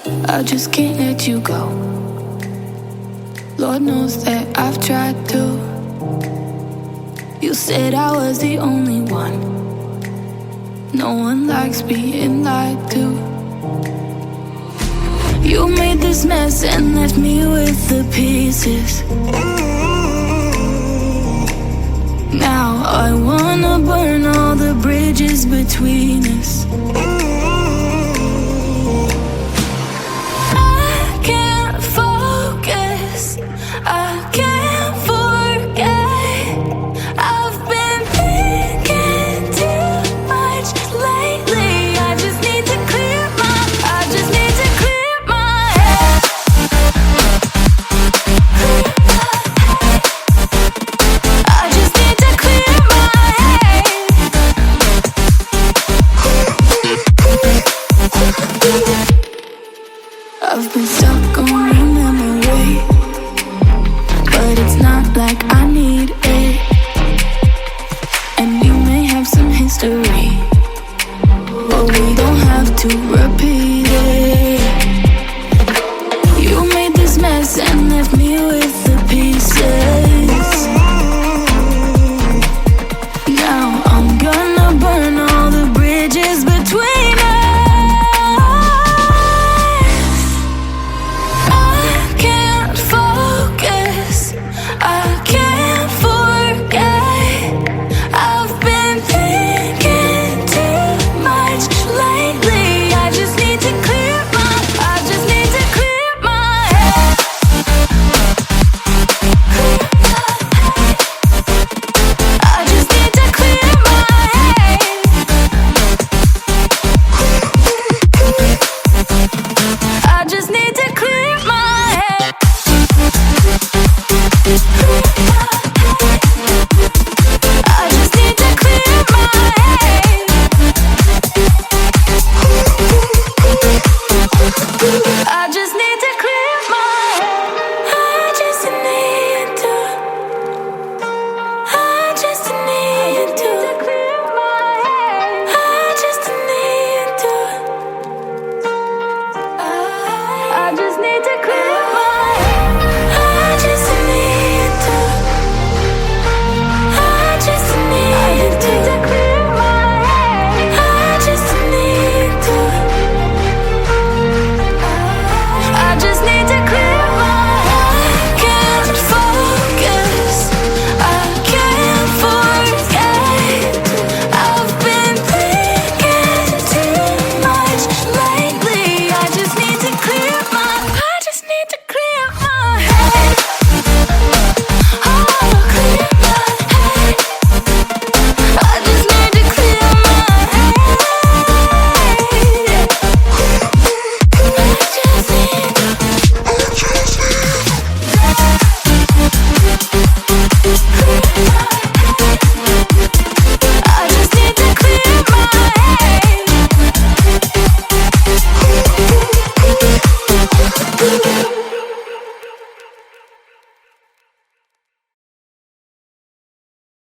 I just can't let you go. Lord knows that I've tried to. You said I was the only one. No one likes being lied to. You made this mess and left me with the pieces. Now I wanna burn all the bridges between us. I can't focus, I can't forget. I've been thinking too much lately. I just need to clear my head. I just need to clear my head. I've been stuck on a memory, but it's not like I need it. And you may have some history, but we don't have to repeat